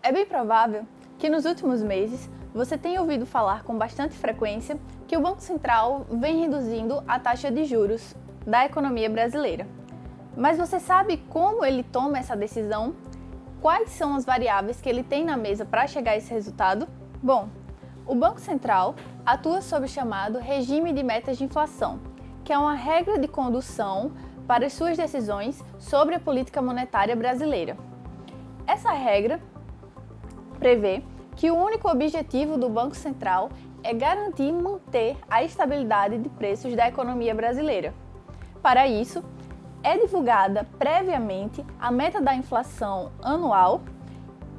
É bem provável que nos últimos meses você tenha ouvido falar com bastante frequência que o Banco Central vem reduzindo a taxa de juros da economia brasileira. Mas você sabe como ele toma essa decisão? Quais são as variáveis que ele tem na mesa para chegar a esse resultado? Bom, o Banco Central atua sob o chamado regime de metas de inflação, que é uma regra de condução para as suas decisões sobre a política monetária brasileira. Essa regra prevê que o único objetivo do Banco Central é garantir e manter a estabilidade de preços da economia brasileira. Para isso, é divulgada previamente a meta da inflação anual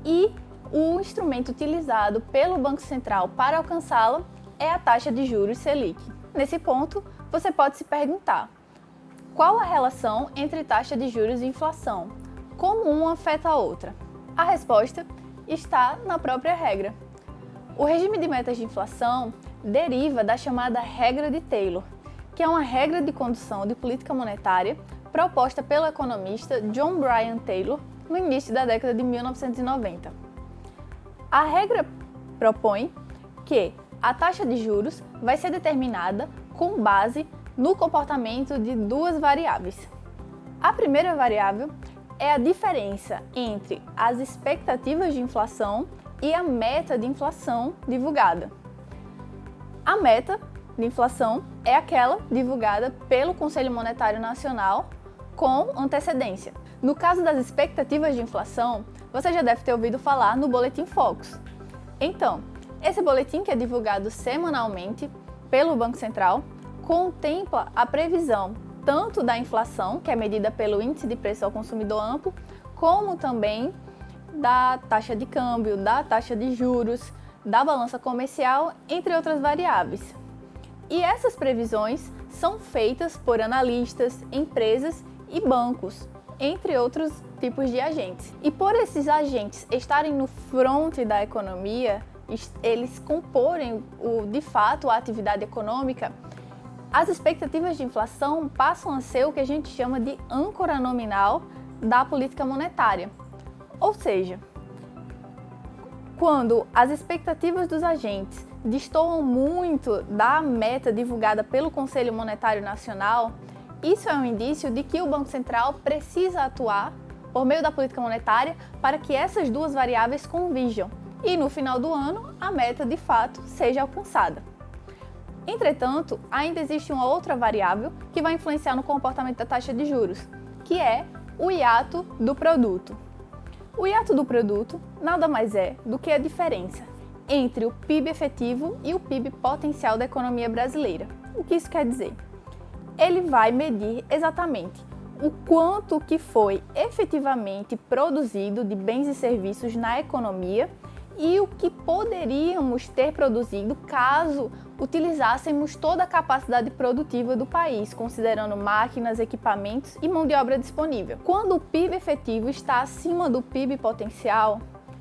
e o instrumento utilizado pelo Banco Central para alcançá-la é a taxa de juros Selic. Nesse ponto, você pode se perguntar: qual a relação entre taxa de juros e inflação? Como uma afeta a outra? A resposta está na própria regra. O regime de metas de inflação deriva da chamada regra de Taylor, que é uma regra de condução de política monetária proposta pelo economista John Bryan Taylor no início da década de 1990. A regra propõe que a taxa de juros vai ser determinada com base no comportamento de duas variáveis. A primeira variável é a diferença entre as expectativas de inflação e a meta de inflação divulgada. A meta de inflação é aquela divulgada pelo Conselho Monetário Nacional com antecedência. No caso das expectativas de inflação, você já deve ter ouvido falar no Boletim Focus. Então, esse boletim, que é divulgado semanalmente pelo Banco Central, contempla a previsão tanto da inflação, que é medida pelo Índice de Preço ao Consumidor Amplo, como também da taxa de câmbio, da taxa de juros, da balança comercial, entre outras variáveis. E essas previsões são feitas por analistas, empresas e bancos, entre outros tipos de agentes. E por esses agentes estarem no fronte da economia, eles comporem de fato a atividade econômica, as expectativas de inflação passam a ser o que a gente chama de âncora nominal da política monetária. Ou seja, quando as expectativas dos agentes destoam muito da meta divulgada pelo Conselho Monetário Nacional, isso é um indício de que o Banco Central precisa atuar por meio da política monetária para que essas duas variáveis converjam e no final do ano a meta de fato seja alcançada. Entretanto, ainda existe uma outra variável que vai influenciar no comportamento da taxa de juros, que é o hiato do produto. O hiato do produto nada mais é do que a diferença entre o PIB efetivo e o PIB potencial da economia brasileira. O que isso quer dizer? Ele vai medir exatamente o quanto que foi efetivamente produzido de bens e serviços na economia e o que poderíamos ter produzido caso utilizássemos toda a capacidade produtiva do país, considerando máquinas, equipamentos e mão de obra disponível. Quando o PIB efetivo está acima do PIB potencial,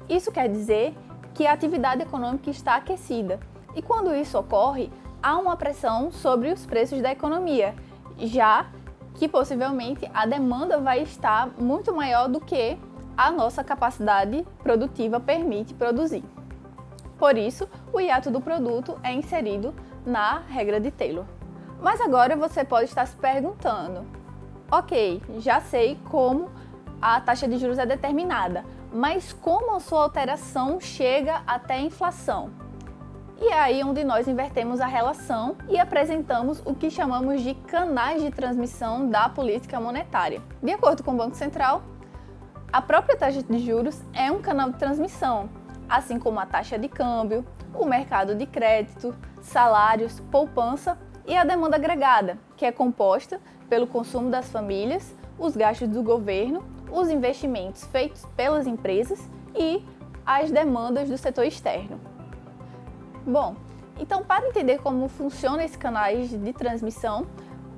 isso quer dizer que a atividade econômica está aquecida. E quando isso ocorre, há uma pressão sobre os preços da economia, já que possivelmente a demanda vai estar muito maior do que a nossa capacidade produtiva permite produzir. Por isso, o hiato do produto é inserido na regra de Taylor. Mas agora você pode estar se perguntando: ok, já sei como a taxa de juros é determinada, mas como a sua alteração chega até a inflação? E é aí onde nós invertemos a relação e apresentamos o que chamamos de canais de transmissão da política monetária. De acordo com o Banco Central, a própria taxa de juros é um canal de transmissão, assim como a taxa de câmbio, o mercado de crédito, salários, poupança e a demanda agregada, que é composta pelo consumo das famílias, os gastos do governo, os investimentos feitos pelas empresas e as demandas do setor externo. Bom, então para entender como funcionam esses canais de transmissão,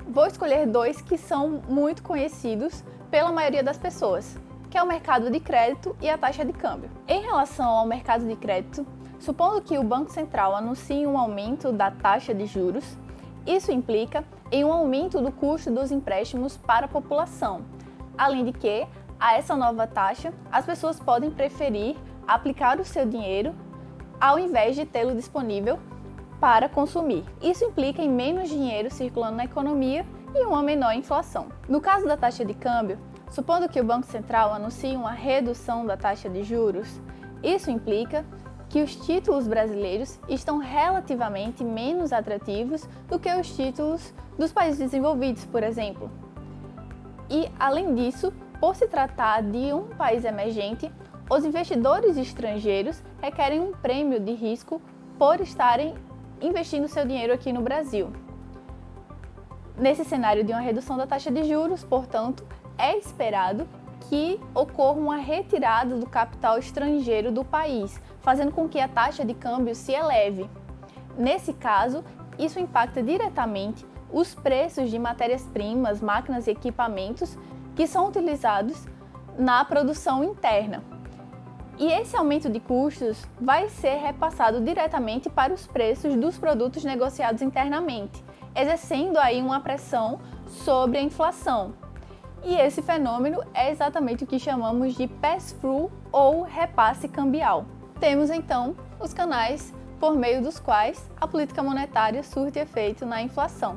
vou escolher dois que são muito conhecidos pela maioria das pessoas, que é o mercado de crédito e a taxa de câmbio. Em relação ao mercado de crédito, supondo que o Banco Central anuncie um aumento da taxa de juros, isso implica em um aumento do custo dos empréstimos para a população, além de que, a essa nova taxa, as pessoas podem preferir aplicar o seu dinheiro ao invés de tê-lo disponível para consumir. Isso implica em menos dinheiro circulando na economia e uma menor inflação. No caso da taxa de câmbio, supondo que o Banco Central anuncie uma redução da taxa de juros, isso implica que os títulos brasileiros estão relativamente menos atrativos do que os títulos dos países desenvolvidos, por exemplo. E, além disso, por se tratar de um país emergente, os investidores estrangeiros requerem um prêmio de risco por estarem investindo seu dinheiro aqui no Brasil. Nesse cenário de uma redução da taxa de juros, portanto, é esperado que ocorra uma retirada do capital estrangeiro do país, fazendo com que a taxa de câmbio se eleve. Nesse caso, isso impacta diretamente os preços de matérias-primas, máquinas e equipamentos que são utilizados na produção interna. E esse aumento de custos vai ser repassado diretamente para os preços dos produtos negociados internamente, exercendo aí uma pressão sobre a inflação. E esse fenômeno é exatamente o que chamamos de pass-through ou repasse cambial. Temos então os canais por meio dos quais a política monetária surte efeito na inflação.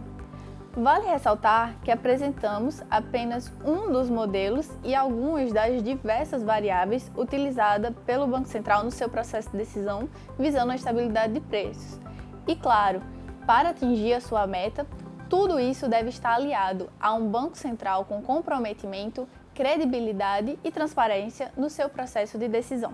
Vale ressaltar que apresentamos apenas um dos modelos e algumas das diversas variáveis utilizadas pelo Banco Central no seu processo de decisão visando a estabilidade de preços. E claro, para atingir a sua meta, tudo isso deve estar aliado a um Banco Central com comprometimento, credibilidade e transparência no seu processo de decisão.